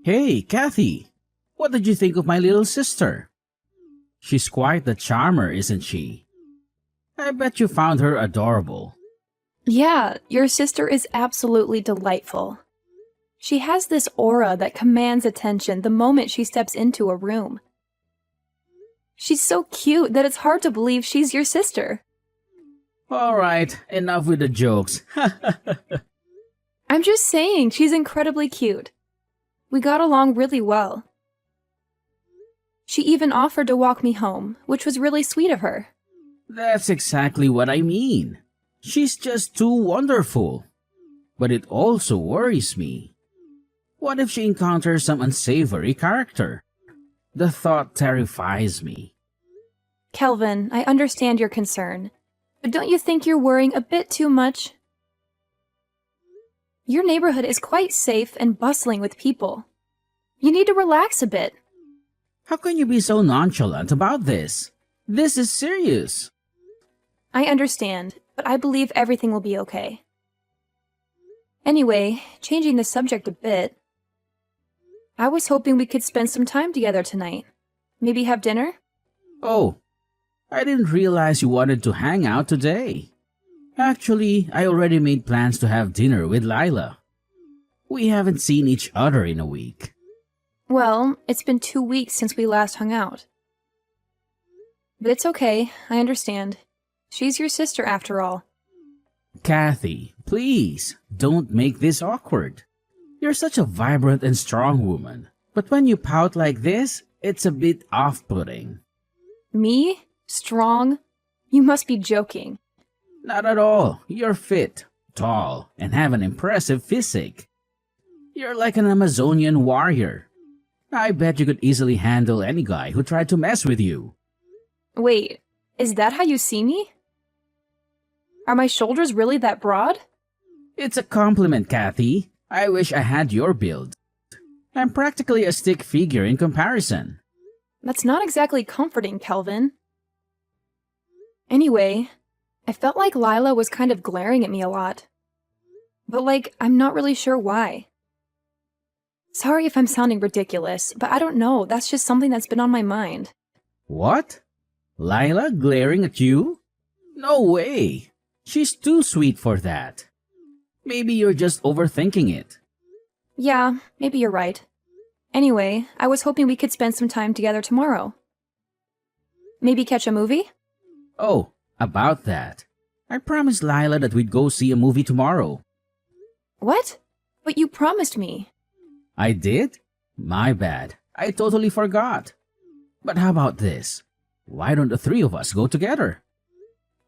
Hey, Kathy! What did you think of my little sister? She's quite the charmer, isn't she? I bet you found her adorable. Yeah, your sister is absolutely delightful. She has this aura that commands attention the moment she steps into a room. She's so cute that it's hard to believe she's your sister. All right, enough with the jokes. I'm just saying, she's incredibly cute. We got along really well. She even offered to walk me home, which was really sweet of her. That's exactly what I mean. She's just too wonderful. But it also worries me. What if she encounters some unsavory character? The thought terrifies me. Kelvin, I understand your concern, but don't you think you're worrying a bit too much? Your neighborhood is quite safe and bustling with people. You need to relax a bit. How can you be so nonchalant about this? This is serious. I understand, but I believe everything will be okay. Anyway, changing the subject a bit, I was hoping we could spend some time together tonight. Maybe have dinner? Oh, I didn't realize you wanted to hang out today. Actually, I already made plans to have dinner with Lila. We haven't seen each other in a week. Well, it's been 2 weeks since we last hung out. But it's okay, I understand. She's your sister after all. Kathy, please, don't make this awkward. You're such a vibrant and strong woman, but when you pout like this, it's a bit off-putting. Me? Strong? You must be joking. Not at all. You're fit, tall, and have an impressive physique. You're like an Amazonian warrior. I bet you could easily handle any guy who tried to mess with you. Wait, is that how you see me? Are my shoulders really that broad? It's a compliment, Kathy. I wish I had your build. I'm practically a stick figure in comparison. That's not exactly comforting, Kelvin. Anyway, I felt like Lila was kind of glaring at me a lot. But I'm not really sure why. Sorry if I'm sounding ridiculous, but I don't know, that's just something that's been on my mind. What? Lila glaring at you? No way. She's too sweet for that. Maybe you're just overthinking it. Yeah, maybe you're right. Anyway, I was hoping we could spend some time together tomorrow. Maybe catch a movie? Oh, about that. I promised Lila that we'd go see a movie tomorrow. What? But you promised me. I did? My bad. I totally forgot. But how about this? Why don't the three of us go together?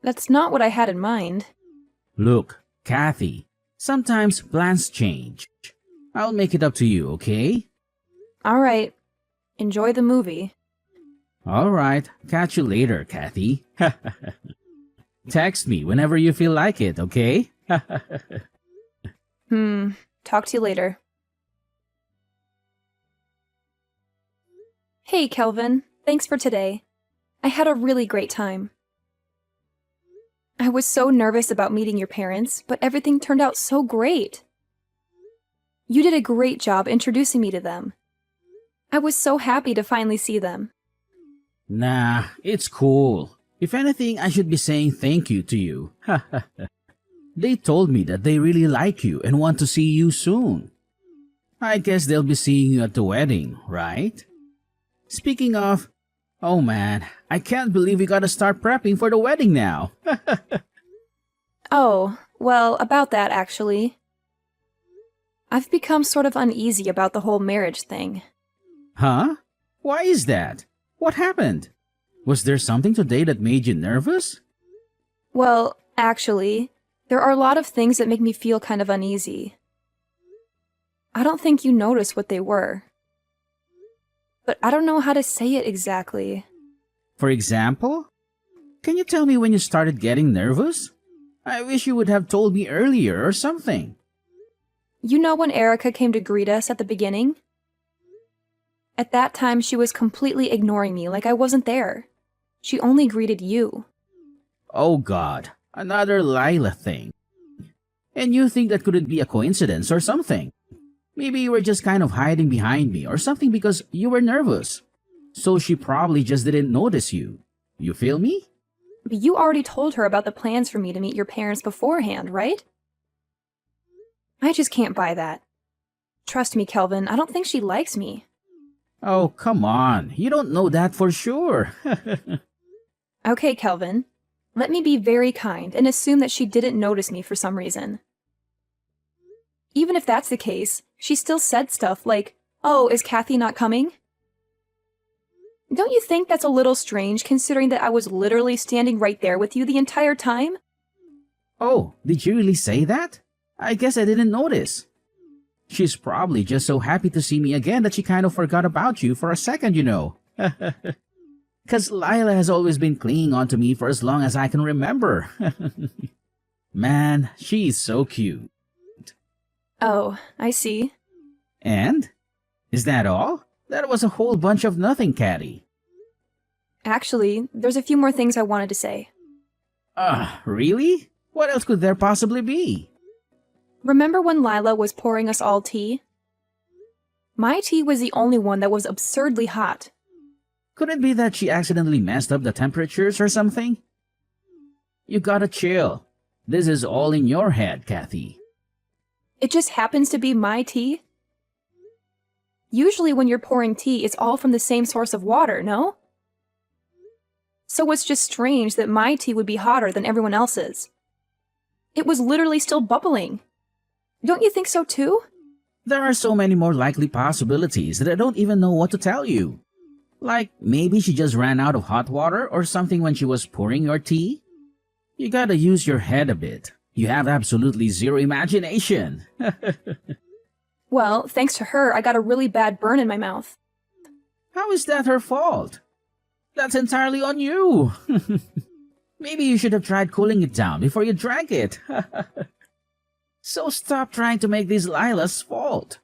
That's not what I had in mind. Look, Kathy, sometimes plans change. I'll make it up to you, okay? Alright. Enjoy the movie. Alright, catch you later, Kathy. Text me whenever you feel like it, okay? Talk to you later. Hey, Kelvin. Thanks for today. I had a really great time. I was so nervous about meeting your parents, but everything turned out so great. You did a great job introducing me to them. I was so happy to finally see them. Nah, it's cool. If anything, I should be saying thank you to you. They told me that they really like you and want to see you soon. I guess they'll be seeing you at the wedding, right? Speaking of, oh man, I can't believe we gotta start prepping for the wedding now. Oh, well, about that actually. I've become sort of uneasy about the whole marriage thing. Huh? Why is that? What happened? Was there something today that made you nervous? Well, actually, there are a lot of things that make me feel kind of uneasy. I don't think you noticed what they were. But I don't know how to say it exactly. For example? Can you tell me when you started getting nervous? I wish you would have told me earlier or something. You know when Erica came to greet us at the beginning? At that time, she was completely ignoring me like I wasn't there. She only greeted you. Oh God, another Lila thing. And you think that couldn't be a coincidence or something? Maybe you were just kind of hiding behind me or something because you were nervous. So she probably just didn't notice you. You feel me? But you already told her about the plans for me to meet your parents beforehand, right? I just can't buy that. Trust me, Kelvin, I don't think she likes me. Oh, come on. You don't know that for sure. Okay, Kelvin. Let me be very kind and assume that she didn't notice me for some reason. Even if that's the case, she still said stuff like, "Oh, is Kathy not coming?" Don't you think that's a little strange considering that I was literally standing right there with you the entire time? Oh, did you really say that? I guess I didn't notice. She's probably just so happy to see me again that she kind of forgot about you for a second, you know. Because Lila has always been clinging on to me for as long as I can remember. Man, she's so cute. Oh, I see. And? Is that all? That was a whole bunch of nothing, Caddy. Actually, there's a few more things I wanted to say. Really? What else could there possibly be? Remember when Lila was pouring us all tea? My tea was the only one that was absurdly hot. Could it be that she accidentally messed up the temperatures or something? You gotta chill. This is all in your head, Kathy. It just happens to be my tea? Usually when you're pouring tea, it's all from the same source of water, no? So it's just strange that my tea would be hotter than everyone else's. It was literally still bubbling. Don't you think so too? There are so many more likely possibilities that I don't even know what to tell you. Like, maybe she just ran out of hot water or something when she was pouring your tea? You gotta use your head a bit. You have absolutely zero imagination. Well, thanks to her, I got a really bad burn in my mouth. How is that her fault? That's entirely on you. Maybe you should have tried cooling it down before you drank it. So stop trying to make this Lila's fault.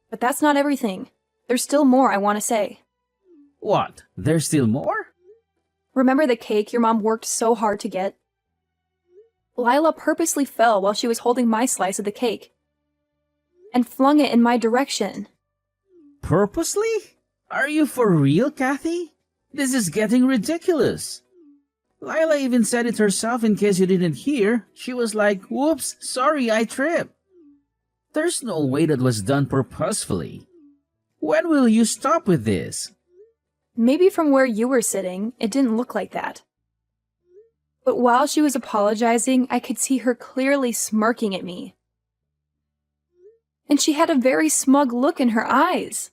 But that's not everything. There's still more I want to say. What? There's still more? Remember the cake your mom worked so hard to get? Lila purposely fell while she was holding my slice of the cake and flung it in my direction. Purposely? Are you for real, Kathy? This is getting ridiculous. Lila even said it herself in case you didn't hear. She was like, "Whoops, sorry, I tripped." There's no way that was done purposefully. When will you stop with this? Maybe from where you were sitting, it didn't look like that. But while she was apologizing, I could see her clearly smirking at me. And she had a very smug look in her eyes.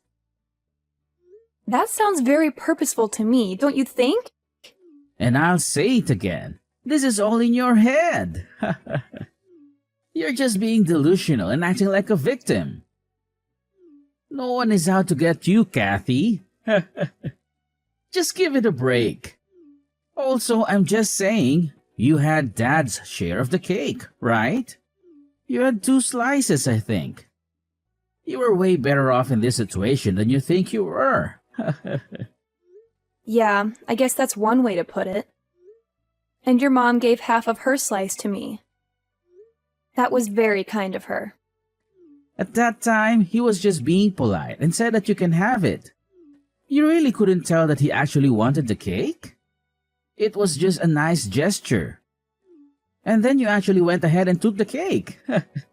That sounds very purposeful to me, don't you think? And I'll say it again. This is all in your head. You're just being delusional and acting like a victim. No one is out to get you, Kathy. Just give it a break. Also, I'm just saying, you had Dad's share of the cake, right? You had 2 slices, I think. You were way better off in this situation than you think you were. Yeah, I guess that's one way to put it. And your mom gave half of her slice to me. That was very kind of her. At that time, he was just being polite and said that you can have it. You really couldn't tell that he actually wanted the cake? It was just a nice gesture. And then you actually went ahead and took the cake.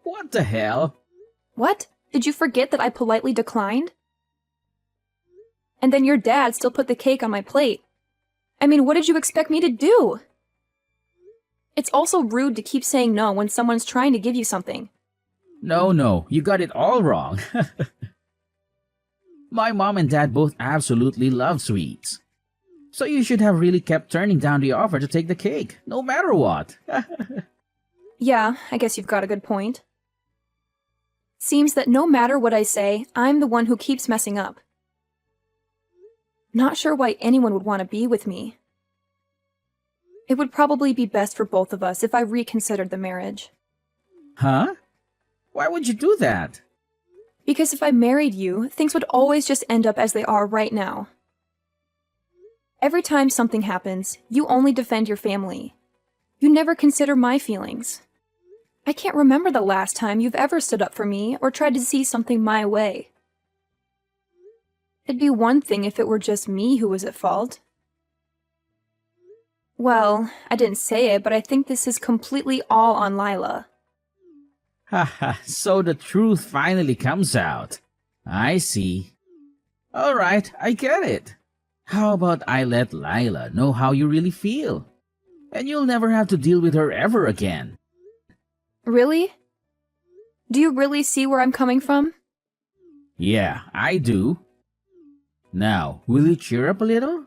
What the hell? What? Did you forget that I politely declined? And then your dad still put the cake on my plate. I mean, what did you expect me to do? It's also rude to keep saying no when someone's trying to give you something. No, you got it all wrong. My mom and dad both absolutely love sweets. So you should have really kept turning down the offer to take the cake, no matter what. Yeah, I guess you've got a good point. Seems that no matter what I say, I'm the one who keeps messing up. Not sure why anyone would want to be with me. It would probably be best for both of us if I reconsidered the marriage. Huh? Why would you do that? Because if I married you, things would always just end up as they are right now. Every time something happens, you only defend your family. You never consider my feelings. I can't remember the last time you've ever stood up for me or tried to see something my way. It'd be one thing if it were just me who was at fault. Well, I didn't say it, but I think this is completely all on Lila. Haha, so the truth finally comes out. I see. Alright, I get it. How about I let Lila know how you really feel? And you'll never have to deal with her ever again. Really? Do you really see where I'm coming from? Yeah, I do. Now, will you cheer up a little?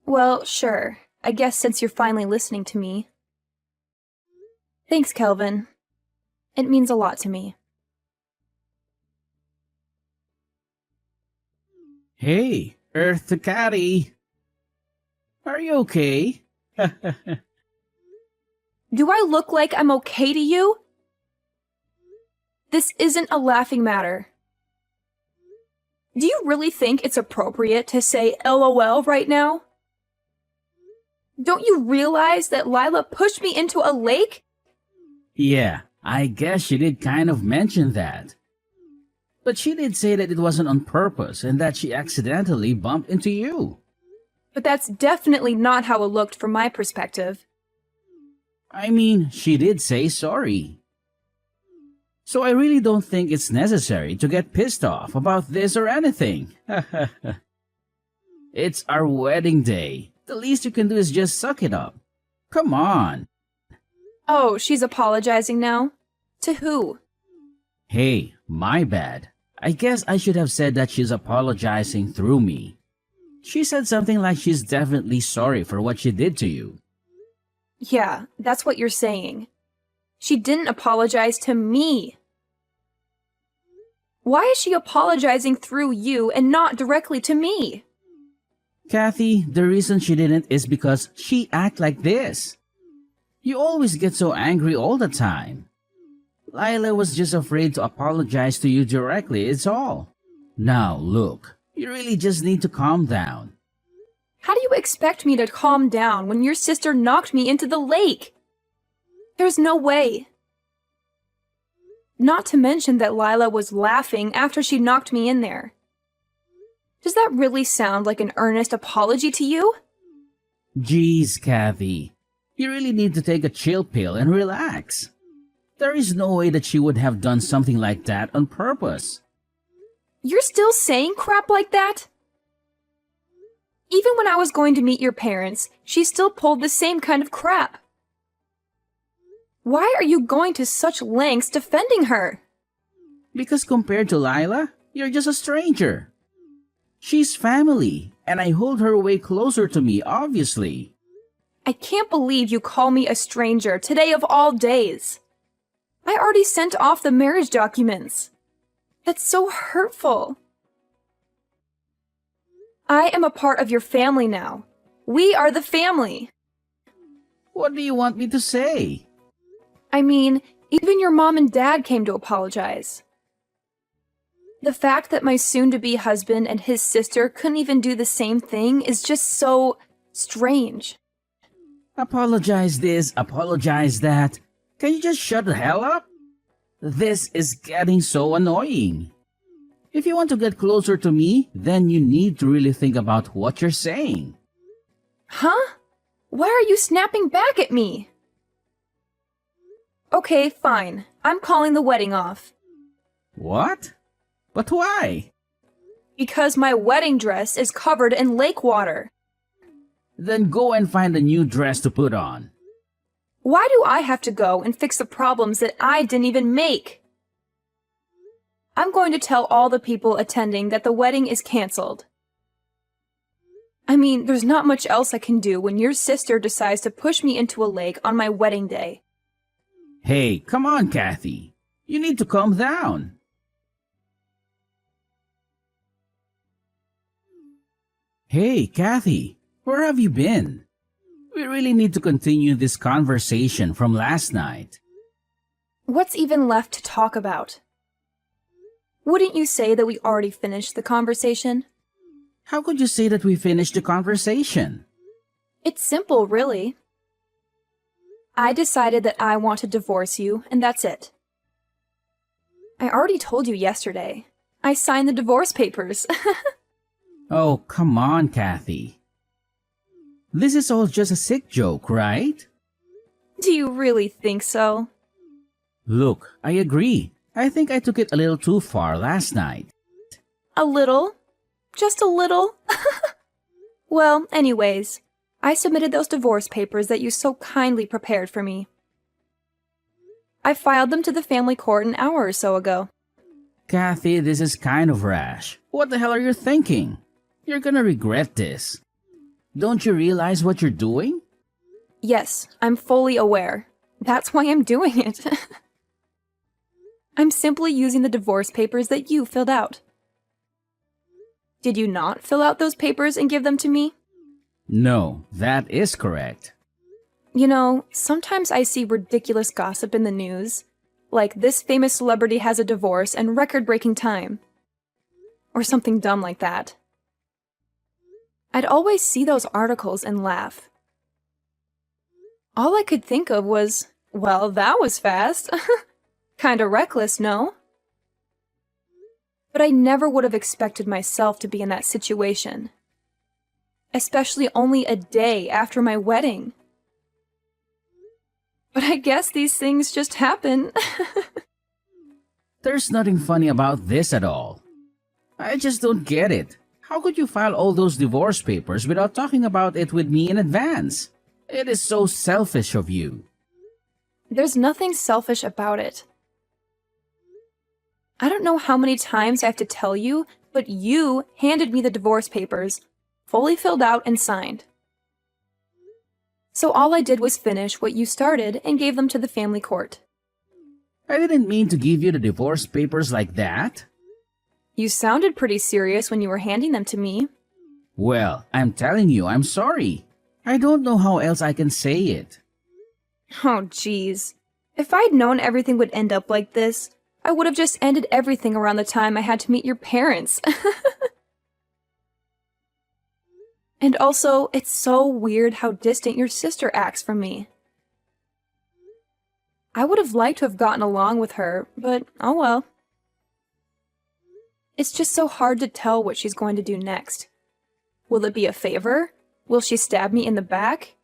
Well, sure. I guess since you're finally listening to me. Thanks, Kelvin. It means a lot to me. Hey, Earth to Caddy. Are you okay? Do I look like I'm okay to you? This isn't a laughing matter. Do you really think it's appropriate to say LOL right now? Don't you realize that Lila pushed me into a lake? Yeah, I guess she did kind of mention that. But she did say that it wasn't on purpose and that she accidentally bumped into you. But that's definitely not how it looked from my perspective. I mean, she did say sorry. So I really don't think it's necessary to get pissed off about this or anything. It's our wedding day. The least you can do is just suck it up. Come on. Oh, she's apologizing now? To who? Hey, my bad. I guess I should have said that she's apologizing through me. She said something like she's definitely sorry for what she did to you. Yeah, that's what you're saying. She didn't apologize to me. Why is she apologizing through you and not directly to me? Kathy, the reason she didn't is because she act like this. You always get so angry all the time. Lila was just afraid to apologize to you directly, it's all. Now, look, you really just need to calm down. How do you expect me to calm down when your sister knocked me into the lake? There's no way. Not to mention that Lila was laughing after she knocked me in there. Does that really sound like an earnest apology to you? Jeez, Kathy. You really need to take a chill pill and relax. There is no way that she would have done something like that on purpose. You're still saying crap like that? Even when I was going to meet your parents, she still pulled the same kind of crap. Why are you going to such lengths defending her? Because compared to Lila, you're just a stranger. She's family, and I hold her way closer to me, obviously. I can't believe you call me a stranger today of all days. I already sent off the marriage documents. That's so hurtful. I am a part of your family now. We are the family. What do you want me to say? I mean, even your mom and dad came to apologize. The fact that my soon-to-be husband and his sister couldn't even do the same thing is just so strange. Apologize this, apologize that. Can you just shut the hell up? This is getting so annoying. If you want to get closer to me, then you need to really think about what you're saying. Huh? Why are you snapping back at me? Okay, fine. I'm calling the wedding off. What? But why? Because my wedding dress is covered in lake water. Then go and find a new dress to put on. Why do I have to go and fix the problems that I didn't even make? I'm going to tell all the people attending that the wedding is canceled. I mean, there's not much else I can do when your sister decides to push me into a lake on my wedding day. Hey, come on, Kathy. You need to calm down. Hey, Kathy, where have you been? We really need to continue this conversation from last night. What's even left to talk about? Wouldn't you say that we already finished the conversation? How could you say that we finished the conversation? It's simple, really. I decided that I want to divorce you, and that's it. I already told you yesterday. I signed the divorce papers. Oh, come on, Kathy. This is all just a sick joke, right? Do you really think so? Look, I agree. I think I took it a little too far last night. A little? Just a little? Well, anyways, I submitted those divorce papers that you so kindly prepared for me. I filed them to the family court an hour or so ago. Kathy, this is kind of rash. What the hell are you thinking? You're gonna regret this. Don't you realize what you're doing? Yes, I'm fully aware. That's why I'm doing it. I'm simply using the divorce papers that you filled out. Did you not fill out those papers and give them to me? No, that is correct. You know, sometimes I see ridiculous gossip in the news, like this famous celebrity has a divorce and record-breaking time. Or something dumb like that. I'd always see those articles and laugh. All I could think of was, well, that was fast. Kinda reckless, no? But I never would have expected myself to be in that situation. Especially only a day after my wedding. But I guess these things just happen. There's nothing funny about this at all. I just don't get it. How could you file all those divorce papers without talking about it with me in advance? It is so selfish of you. There's nothing selfish about it. I don't know how many times I have to tell you, but you handed me the divorce papers, fully filled out and signed. So all I did was finish what you started and gave them to the family court. I didn't mean to give you the divorce papers like that. You sounded pretty serious when you were handing them to me. Well, I'm telling you, I'm sorry. I don't know how else I can say it. Oh, geez. If I'd known everything would end up like this, I would have just ended everything around the time I had to meet your parents. And also, it's so weird how distant your sister acts from me. I would have liked to have gotten along with her, but oh well. It's just so hard to tell what she's going to do next. Will it be a favor? Will she stab me in the back?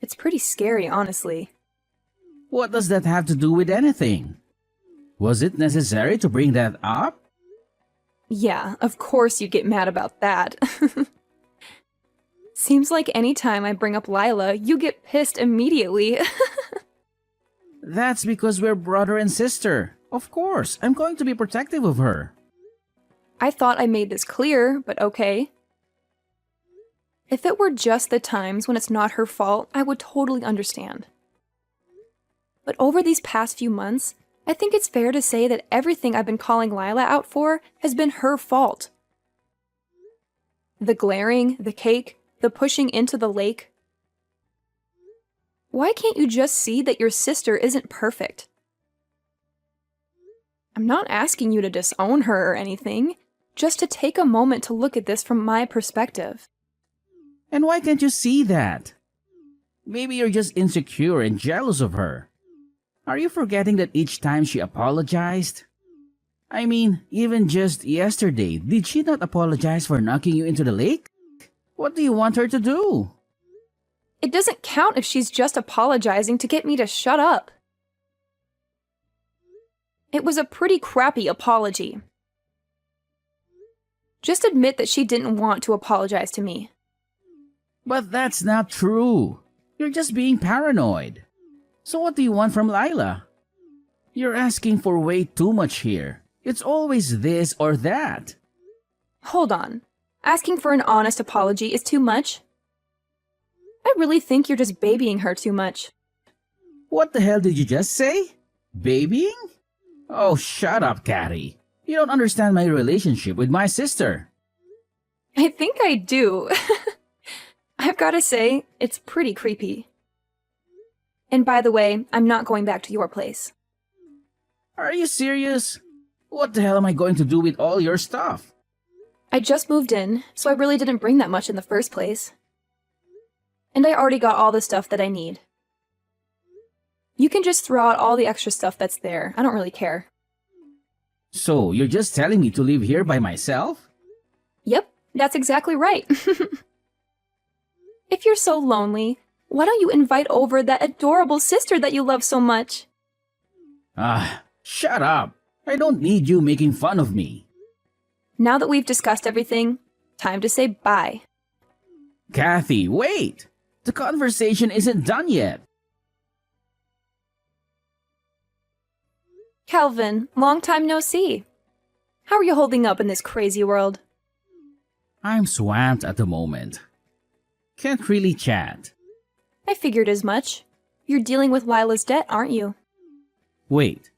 It's pretty scary, honestly. What does that have to do with anything? Was it necessary to bring that up? Yeah, of course you'd get mad about that. Seems like any time I bring up Lila, you get pissed immediately. That's because we're brother and sister. Of course, I'm going to be protective of her. I thought I made this clear, but okay. If it were just the times when it's not her fault, I would totally understand. But over these past few months, I think it's fair to say that everything I've been calling Lila out for has been her fault. The glaring, the cake, the pushing into the lake. Why can't you just see that your sister isn't perfect? I'm not asking you to disown her or anything, just to take a moment to look at this from my perspective. And why can't you see that? Maybe you're just insecure and jealous of her. Are you forgetting that each time she apologized? I mean, even just yesterday, did she not apologize for knocking you into the lake? What do you want her to do? It doesn't count if she's just apologizing to get me to shut up. It was a pretty crappy apology. Just admit that she didn't want to apologize to me. But that's not true. You're just being paranoid. So what do you want from Lila? You're asking for way too much here. It's always this or that. Hold on. Asking for an honest apology is too much? I really think you're just babying her too much. What the hell did you just say? Babying? Oh, shut up, Catty. You don't understand my relationship with my sister. I think I do. I've got to say, it's pretty creepy. And by the way, I'm not going back to your place. Are you serious? What the hell am I going to do with all your stuff? I just moved in, so I really didn't bring that much in the first place. And I already got all the stuff that I need. You can just throw out all the extra stuff that's there. I don't really care. So, you're just telling me to live here by myself? Yep, that's exactly right. If you're so lonely, why don't you invite over that adorable sister that you love so much? Ah, shut up. I don't need you making fun of me. Now that we've discussed everything, time to say bye. Kathy, wait! The conversation isn't done yet. Calvin, long time no see. How are you holding up in this crazy world? I'm swamped at the moment. Can't really chat. I figured as much. You're dealing with Lila's debt, aren't you? Wait,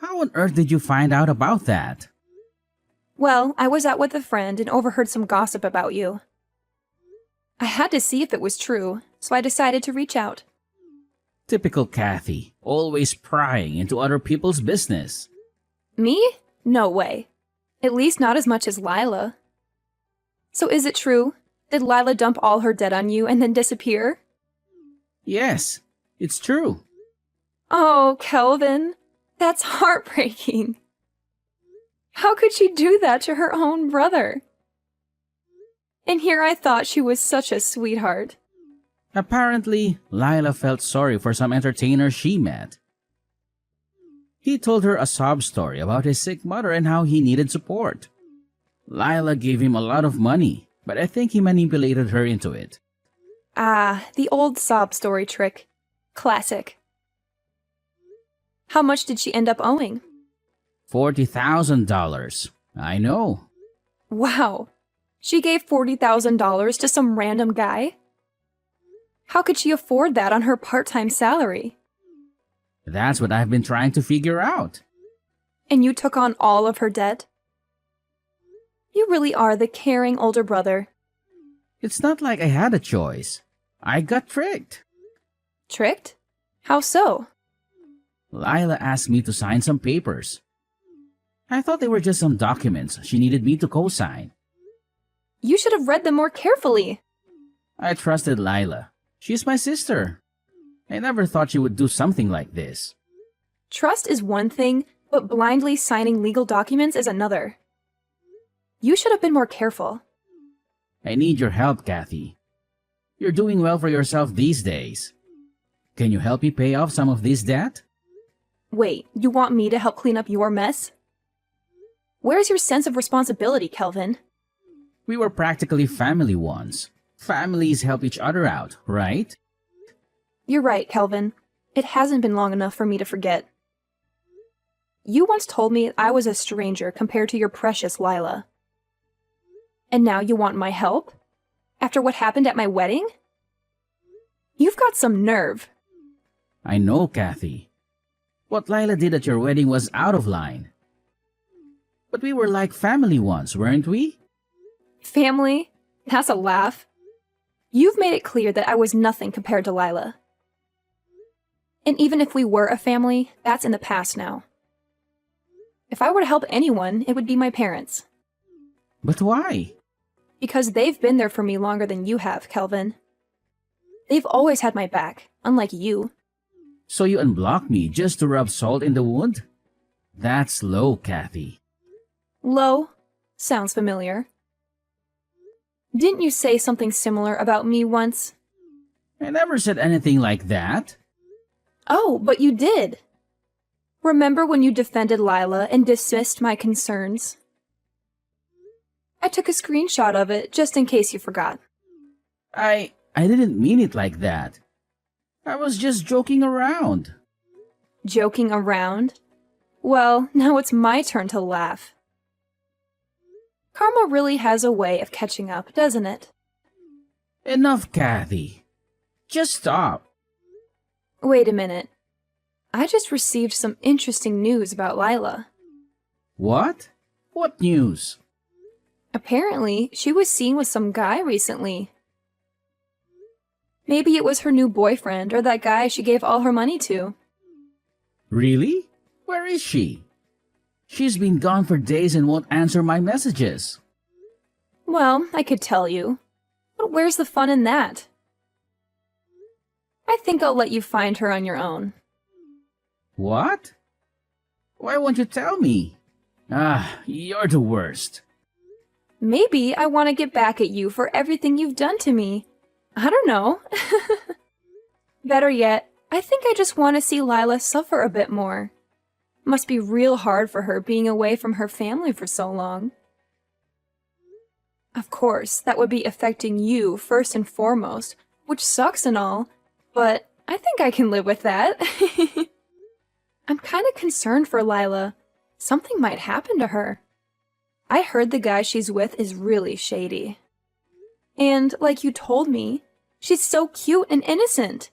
how on earth did you find out about that? Well, I was out with a friend and overheard some gossip about you. I had to see if it was true, so I decided to reach out. Typical Kathy, always prying into other people's business. Me? No way. At least not as much as Lila. So is it true? Did Lila dump all her debt on you and then disappear? Yes, it's true. Oh, Kelvin, that's heartbreaking. How could she do that to her own brother? And here I thought she was such a sweetheart. Apparently, Lila felt sorry for some entertainer she met. He told her a sob story about his sick mother and how he needed support. Lila gave him a lot of money, but I think he manipulated her into it. Ah, the old sob story trick. Classic. How much did she end up owing? $40,000. I know. Wow. She gave $40,000 to some random guy? How could she afford that on her part-time salary? That's what I've been trying to figure out. And you took on all of her debt? You really are the caring older brother. It's not like I had a choice. I got tricked. Tricked? How so? Lila asked me to sign some papers. I thought they were just some documents she needed me to co-sign. You should have read them more carefully. I trusted Lila. She's my sister. I never thought she would do something like this. Trust is one thing, but blindly signing legal documents is another. You should have been more careful. I need your help, Kathy. You're doing well for yourself these days. Can you help me pay off some of this debt? Wait, you want me to help clean up your mess? Where's your sense of responsibility, Kelvin? We were practically family once. Families help each other out, right? You're right, Kelvin. It hasn't been long enough for me to forget. You once told me I was a stranger compared to your precious Lila. And now you want my help? After what happened at my wedding? You've got some nerve. I know, Kathy. What Lila did at your wedding was out of line. But we were like family once, weren't we? Family? That's a laugh. You've made it clear that I was nothing compared to Lila. And even if we were a family, that's in the past now. If I were to help anyone, it would be my parents. But why? Because they've been there for me longer than you have, Kelvin. They've always had my back, unlike you. So you unblocked me just to rub salt in the wound? That's low, Kathy. Low? Sounds familiar. Didn't you say something similar about me once? I never said anything like that. Oh, but you did. Remember when you defended Lila and dismissed my concerns? I took a screenshot of it just in case you forgot. I didn't mean it like that. I was just joking around. Joking around? Well, now it's my turn to laugh. Karma really has a way of catching up, doesn't it? Enough, Kathy. Just stop. Wait a minute. I just received some interesting news about Lila. What? What news? Apparently, she was seen with some guy recently. Maybe it was her new boyfriend or that guy she gave all her money to. Really? Where is she? She's been gone for days and won't answer my messages. Well, I could tell you. But where's the fun in that? I think I'll let you find her on your own. What? Why won't you tell me? You're the worst. Maybe I want to get back at you for everything you've done to me. I don't know. Better yet, I think I just want to see Lila suffer a bit more. Must be real hard for her being away from her family for so long. Of course, that would be affecting you first and foremost, which sucks and all, but I think I can live with that. I'm kind of concerned for Lila. Something might happen to her. I heard the guy she's with is really shady. And, like you told me, she's so cute and innocent.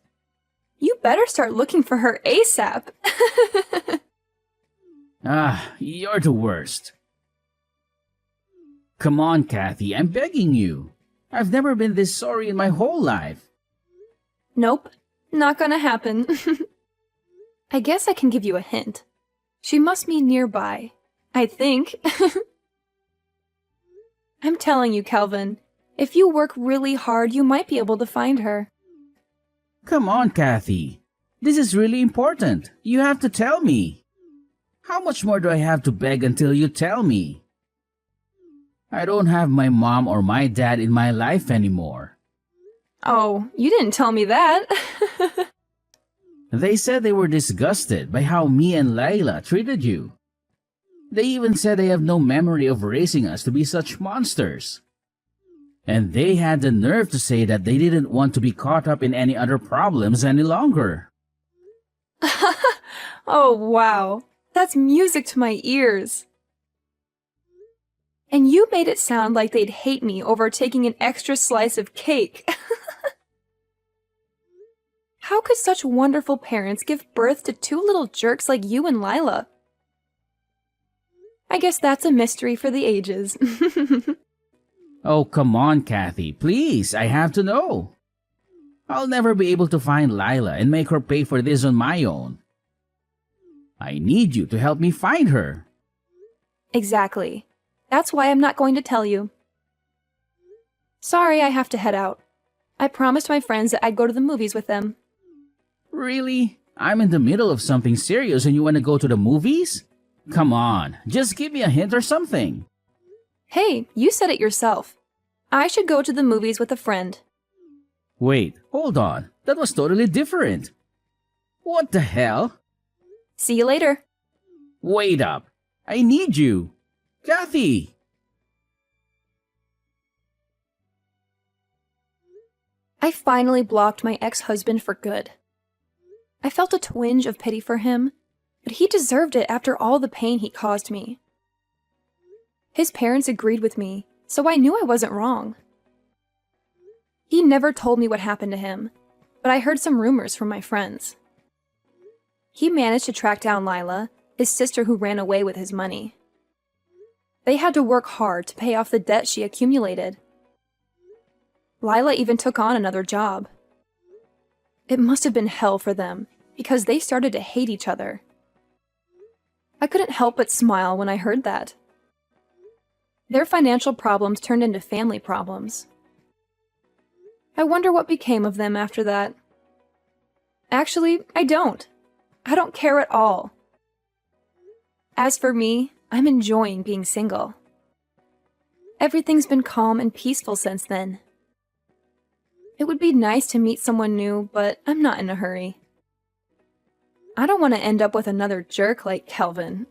You better start looking for her ASAP. You're the worst. Come on, Kathy, I'm begging you. I've never been this sorry in my whole life. Nope, not gonna happen. I guess I can give you a hint. She must be nearby. I think. I'm telling you, Calvin, if you work really hard, you might be able to find her. Come on, Kathy. This is really important. You have to tell me. How much more do I have to beg until you tell me? I don't have my mom or my dad in my life anymore. Oh, you didn't tell me that. They said they were disgusted by how me and Layla treated you. They even said they have no memory of raising us to be such monsters. And they had the nerve to say that they didn't want to be caught up in any other problems any longer. Oh, wow. That's music to my ears. And you made it sound like they'd hate me over taking an extra slice of cake. How could such wonderful parents give birth to two little jerks like you and Lila? I guess that's a mystery for the ages. Oh, come on, Kathy. Please, I have to know. I'll never be able to find Lila and make her pay for this on my own. I need you to help me find her. Exactly. That's why I'm not going to tell you. Sorry, I have to head out. I promised my friends that I'd go to the movies with them. Really? I'm in the middle of something serious and you want to go to the movies? Come on, just give me a hint or something. Hey, you said it yourself. I should go to the movies with a friend. Wait, hold on. That was totally different. What the hell? See you later. Wait up. I need you. Kathy! I finally blocked my ex-husband for good. I felt a twinge of pity for him, but he deserved it after all the pain he caused me. His parents agreed with me, so I knew I wasn't wrong. He never told me what happened to him, but I heard some rumors from my friends. He managed to track down Lila, his sister who ran away with his money. They had to work hard to pay off the debt she accumulated. Lila even took on another job. It must have been hell for them, because they started to hate each other. I couldn't help but smile when I heard that. Their financial problems turned into family problems. I wonder what became of them after that. Actually, I don't. I don't care at all. As for me, I'm enjoying being single. Everything's been calm and peaceful since then. It would be nice to meet someone new, but I'm not in a hurry. I don't want to end up with another jerk like Kelvin.